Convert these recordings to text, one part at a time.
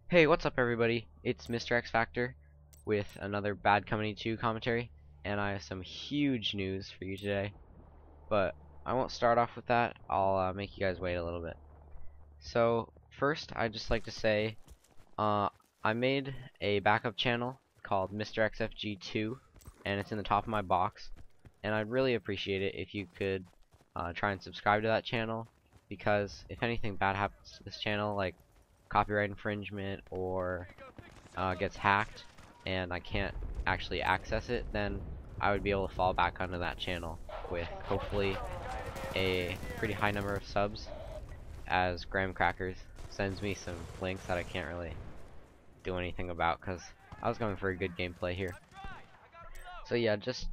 Hey, what's up everybody? It's MrXFactor with another Bad Company 2 commentary, and I have some huge news for you today. But I won't start off with that. I'll make you guys wait a little bit. So first, I'd just like to say I made a backup channel called MrXFG2, and it's in the top of my box. And I'd really appreciate it if you could try and subscribe to that channel, because if anything bad happens to this channel, like copyright infringement or gets hacked and I can't actually access it, then I would be able to fall back onto that channel with hopefully a pretty high number of subs, as Graham Crackers sends me some links that I can't really do anything about because I was going for a good gameplay here. So yeah, just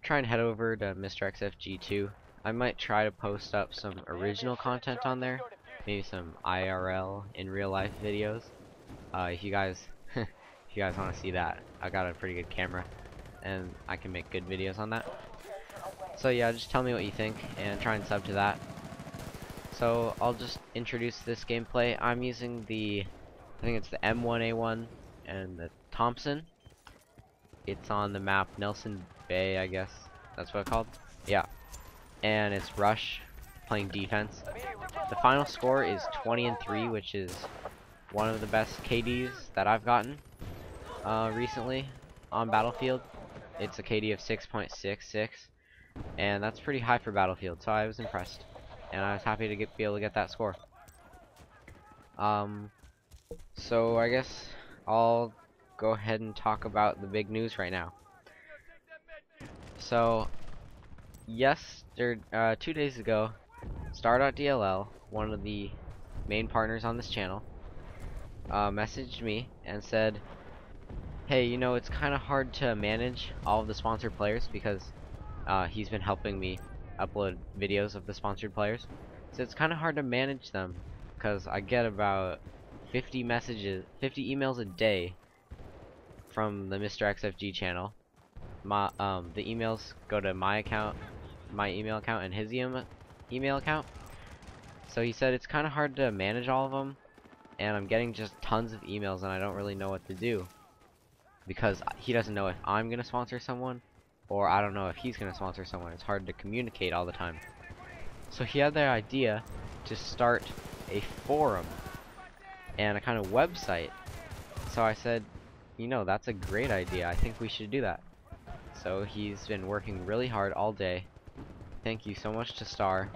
try and head over to MrXFG2. I might try to post up some original content on there, maybe some IRL in real life videos. If you guys if you guys want to see that, I got a pretty good camera and I can make good videos on that. So yeah, just tell me what you think and try and sub to that. So I'll just introduce this gameplay. I'm using I think it's the M1A1 and the Thompson. It's on the map Nelson Bay, I guess that's what it's called. Yeah. And it's Rush playing defense. The final score is 20-3, which is one of the best KDs that I've gotten recently on Battlefield. It's a KD of 6.66, and that's pretty high for Battlefield, so I was impressed, and I was happy to be able to get that score. So I guess I'll go ahead and talk about the big news right now. So yes, 2 days ago, Stardotdll, one of the main partners on this channel, messaged me and said, hey, you know, it's kind of hard to manage all of the sponsored players because he's been helping me upload videos of the sponsored players. So it's kind of hard to manage them because I get about 50 emails a day from the MrXFG channel. The emails go to my account, my email account, and his email account. So he said it's kind of hard to manage all of them, and I'm getting just tons of emails and I don't really know what to do, because he doesn't know if I'm gonna sponsor someone, or I don't know if he's gonna sponsor someone. It's hard to communicate all the time. So he had the idea to start a forum and a kind of website. So I said, you know, that's a great idea. I think we should do that. So he's been working really hard all day. Thank you so much to Star.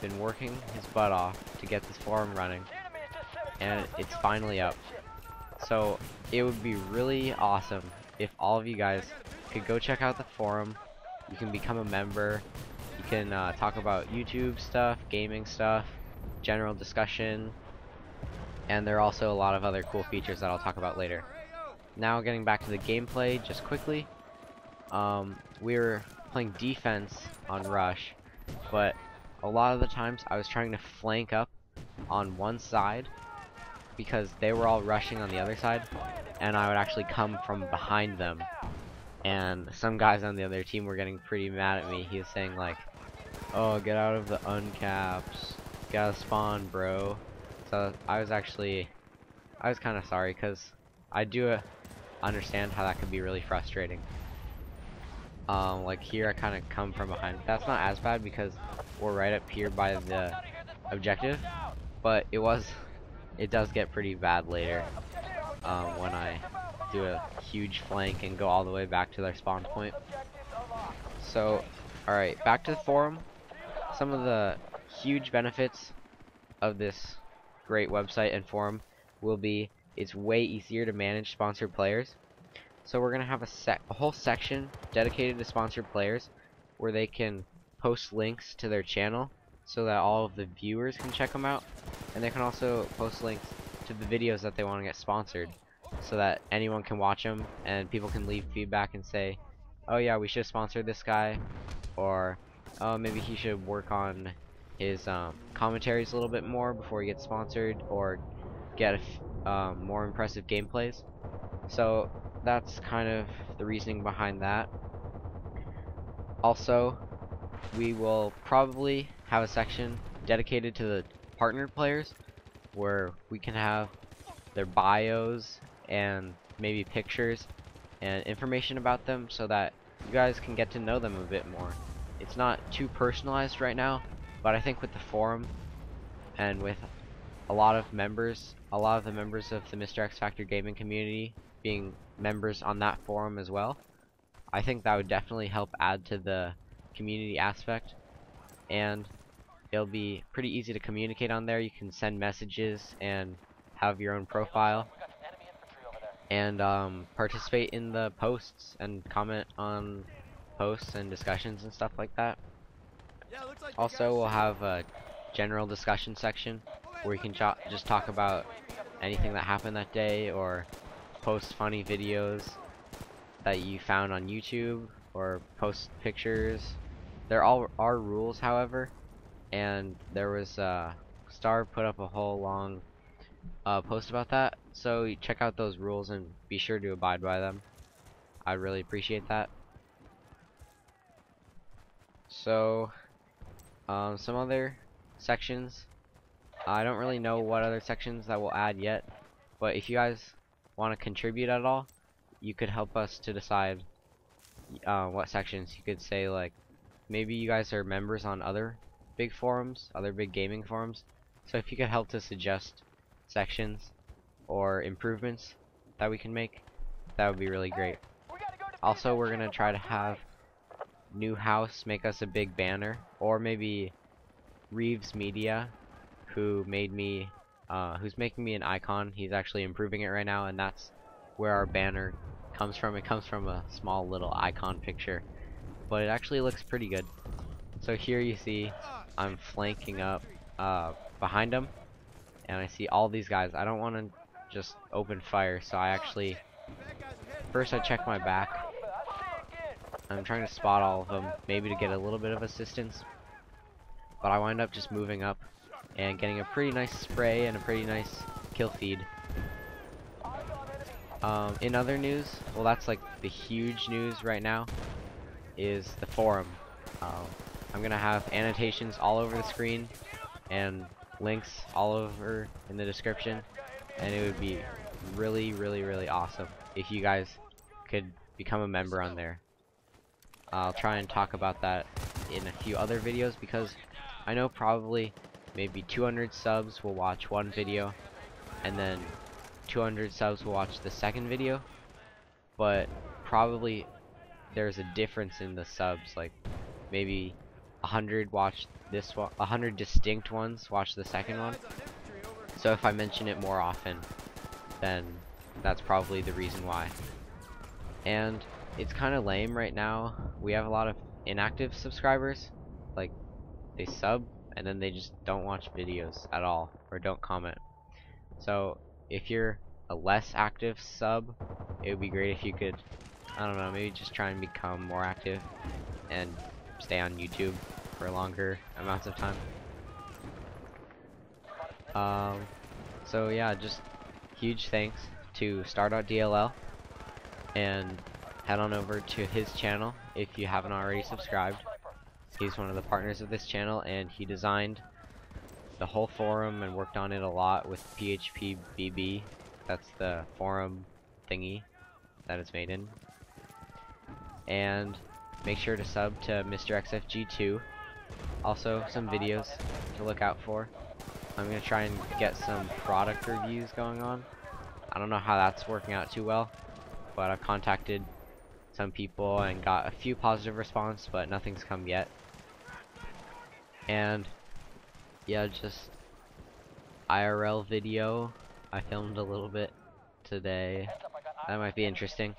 Been working his butt off to get this forum running, and it's finally up. So it would be really awesome if all of you guys could go check out the forum. You can become a member. You can talk about YouTube stuff, gaming stuff, general discussion, and there are also a lot of other cool features that I'll talk about later. Now getting back to the gameplay just quickly. We were playing defense on Rush, but a lot of the times I was trying to flank up on one side because they were all rushing on the other side, and I would actually come from behind them. And some guys on the other team were getting pretty mad at me. He was saying like, oh, get out of the uncaps, gotta spawn, bro. So I was kind of sorry, because I do understand how that could be really frustrating. Like here I kind of come from behind. That's not as bad because we're right up here by the objective, but it does get pretty bad later when I do a huge flank and go all the way back to their spawn point. So alright, back to the forum. Some of the huge benefits of this great website and forum will be it's way easier to manage sponsored players. So we're gonna have a whole section dedicated to sponsored players where they can post links to their channel so that all of the viewers can check them out, and they can also post links to the videos that they want to get sponsored so that anyone can watch them and people can leave feedback and say, oh yeah, we should sponsor this guy, or oh, maybe he should work on his commentaries a little bit more before he gets sponsored, or get more impressive gameplays. So that's kind of the reasoning behind that. Also, we will probably have a section dedicated to the partnered players where we can have their bios and maybe pictures and information about them so that you guys can get to know them a bit more. It's not too personalized right now, but I think with the forum and with a lot of the members of the MrXFactorGaming community being members on that forum as well, I think that would definitely help add to the community aspect, and it'll be pretty easy to communicate on there. You can send messages and have your own profile and participate in the posts and comment on posts and discussions and stuff like that. Also, we'll have a general discussion section where you can just talk about anything that happened that day, or post funny videos that you found on YouTube, or post pictures. There all are rules, however, and there was Star put up a whole long post about that, so you check out those rules and be sure to abide by them. I'd really appreciate that. So some other sections, I don't really know what other sections that we'll add yet, but if you guys want to contribute at all, you could help us to decide what sections. You could say, like, maybe you guys are members on other big forums, other big gaming forums, so if you could help to suggest sections or improvements that we can make, that would be really great. Also, we're gonna try to have New House make us a big banner, or maybe Reeves Media, who made me who's making me an icon. He's actually improving it right now, and that's where our banner comes from. It comes from a small little icon picture, but it actually looks pretty good. So here you see I'm flanking up behind him, and I see all these guys. I don't want to just open fire, so I actually first I check my back. I'm trying to spot all of them, maybe to get a little bit of assistance, but I wind up just moving up and getting a pretty nice spray and a pretty nice kill feed. In other news, well, that's like the huge news right now, is the forum. I'm gonna have annotations all over the screen and links all over in the description, and it would be really awesome if you guys could become a member on there. I'll try and talk about that in a few other videos, because I know probably maybe 200 subs will watch one video, and then 200 subs will watch the second video, but probably there's a difference in the subs. Like maybe 100 watch this one, 100 distinct ones watch the second one. So if I mention it more often, then that's probably the reason why. And it's kind of lame right now. We have a lot of inactive subscribers. Like, they sub and then they just don't watch videos at all, or don't comment. So if you're a less active sub, it would be great if you could, I don't know, maybe just try and become more active and stay on YouTube for longer amounts of time. So yeah, just huge thanks to Stardotdll, and head on over to his channel if you haven't already subscribed. He's one of the partners of this channel, and he designed the whole forum and worked on it a lot with PHPBB. That's the forum thingy that it's made in. And make sure to sub to MrXFG2. Also, some videos to look out for. I'm gonna try and get some product reviews going on. I don't know how that's working out too well, but I've contacted some people and got a few positive response, but nothing's come yet. And yeah, just IRL video. I filmed a little bit today. That might be interesting.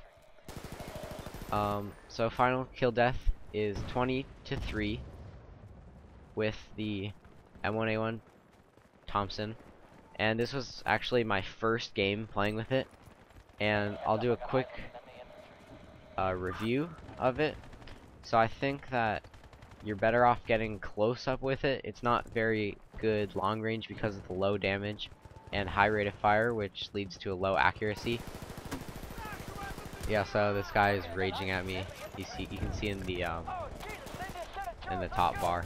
So final kill death is 20-3 with the M1A1 Thompson, and this was actually my first game playing with it, and I'll do a quick review of it. So I think that you're better off getting close up with it. It's not very good long range because of the low damage and high rate of fire, which leads to a low accuracy. Yeah, so this guy is raging at me. You can see in the top bar.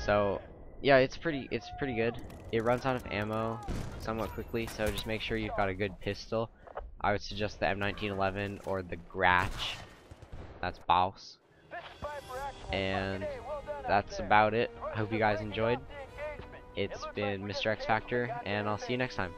So yeah, it's pretty good. It runs out of ammo somewhat quickly, so just make sure you've got a good pistol. I would suggest the M1911 or the Gratch. That's Baus. And that's about it. I hope you guys enjoyed. It's been Mr. X Factor, and I'll see you next time.